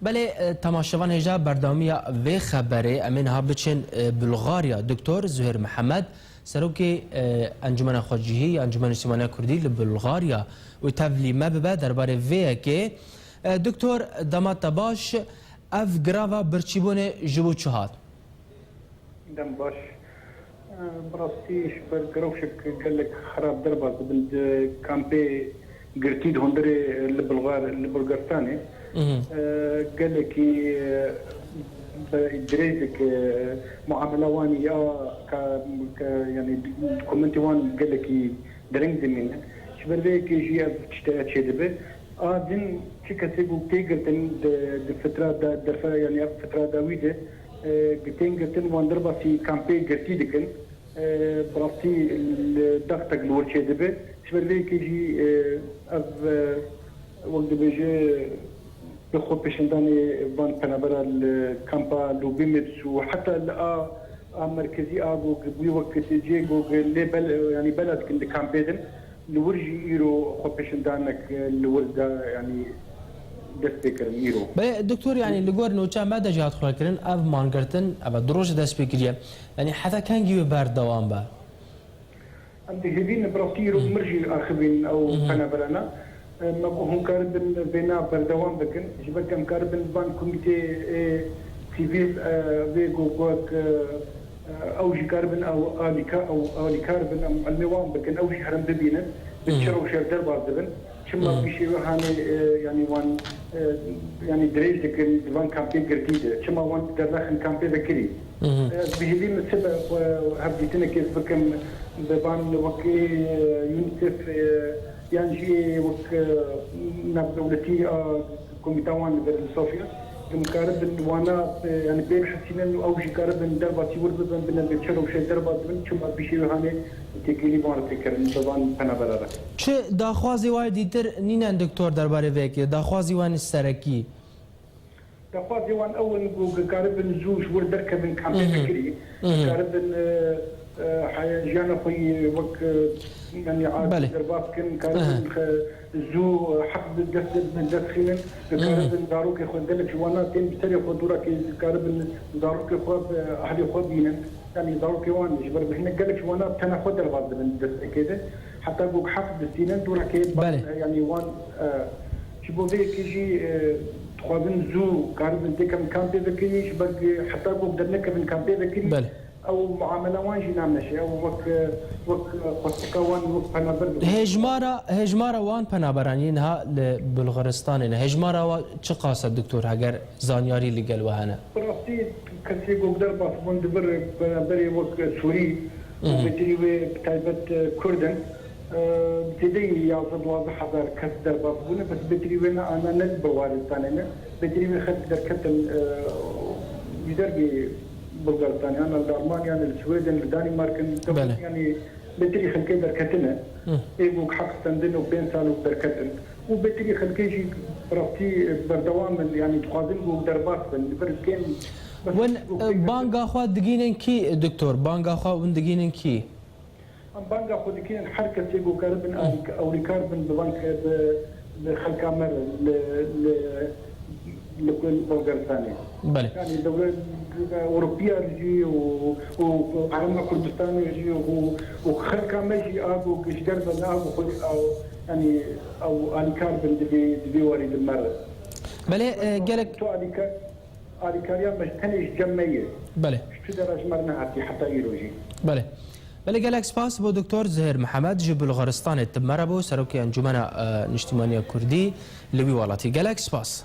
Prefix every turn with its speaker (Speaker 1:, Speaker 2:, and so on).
Speaker 1: بله تماشاوان هجا بردامیا و خبره امین ها بچن بلغاریا دکتر زهیر محمد سروکی انجمن خواجهی انجمن اجتماعی کردی لبلغاریا و تبلیمه به درباره وی که دکتر دامات باش اف گراوا برچیبونه جبو چهات
Speaker 2: دم باش براستيش بالقروشك قال لك خراب دربه بالكامبي قرتيد هندري البلغارستاني قال لك دريزك معامله واني يعني كومنتي وان قال لك درينج من شبرك يجي تشتات شدبه دين تشكتبو تيغرتن الفتره درفا يعني فتره داويده قتين وان دربه في كامبي قرتيدكن براستي الضغط الور شدبه شبرك يجي وقت بيجي بخو بيشنداني فان بنابرا الكامبا لوبيمتس وحتى مركزي ابو قبل وقت جي ليبل يعني بلد كنت كامبيدن لورجي ايرو خو بيشندانك الورده يعني دسبيكر ايرو
Speaker 1: دكتور يعني اللي قور نوچا ما دجات خلكرن اف مانغرتن ابا دروج دسبيكريا يعني حتى كان جيب بار دوام با
Speaker 2: عندي هبين بروتيرو مرجي اخبين او بنابرانا ما هم كاربن بينا بردوام بكن جبت كم كاربن بان كوميتي سيفيل بيجو كوك او جي كاربن او الي كاربن الموام بكن او جي هرم ببينا بتشرو شر دربار دبن شما بيشي هاني يعني وان يعني دريج دكن وان كامبي جديده شما وان درخن كامبي ذكري بهذه السبب هبديتنا كيف بكم بان وكي يونيسف يعني وك نبدولتي كوميتاوان بالصوفيا مكارب وانا يعني بين حسين او شي كارب درباتي وربن بن بتشرو شي دربات من شما بشي هاني تكيلي بار تكرن طبعا بنابرا
Speaker 1: چه داخوازی وای دیتر نینن دکتور درباره وکی داخوازی وان سرکی
Speaker 2: داخوازی وان اول كارب زوج ور دركب كامبي فكري كارب جانا خوي وك يعني عاد دربات كان زو حق بالجسد من داخلين كارب داروك ياخذ لك وانا تين بتري خضوره كارب داروك ياخذ اهلي خذينا يعني داروك وان جبر هنا قال لك وانا تناخذ دربات من دس كده حتى بوك حق بالسنين دورا يعني وان شبو ذيك يجي تخوازن زو كارب ديكم كامبي ذكي شبق حتى بوك درنك من كامبي ذكي او معامله وان جينا ماشي او وك قوان وك بنابر
Speaker 1: هجمارا وان بنابرانين ها لبلغارستان هجمارا چه قاصد دكتور اگر زانياري لقل وهنا
Speaker 2: براستي كسي قدر باسبون دبر بنابري وك سوري وبتري بتايبت كردن بتدي يعزب واضح هذا كسر باسبون بس بتري وين انا نلبوارستان بتري خد دركتن يدربي بلغارستان يعني الألمان يعني السويدن الدنمارك يعني بتري خلكي دركتنا ايبوك حق ستندن وبين سالو دركتن وبتري خلكي برافتي بردوام يعني تقادم بو دربات بالبركين
Speaker 1: وين بانغا خو دقينن كي دكتور بانغا خو وين دقينن كي
Speaker 2: بانغا خو دقينن حركه تيجو كاربن او ريكاربن ببنك بخل كاميرا لكل بلغارستاني
Speaker 1: بله
Speaker 2: يعني دولة أوروبية يجي وعالم كردستان يجي وخلق ما يجي أبو كشجر بنا أبو يعني أو أليكار بن دبي وريد المرة
Speaker 1: بله قالك
Speaker 2: تو أليكاريا مش تنيش جمية
Speaker 1: بله
Speaker 2: شو درجة مرنا حتى يروجي
Speaker 1: بله قالك سپاس بو دکتر زهیر محمد جی بلغارستان تمره بو سروکی انجمن اجتماعی کردی لوی والاتی قالك سپاس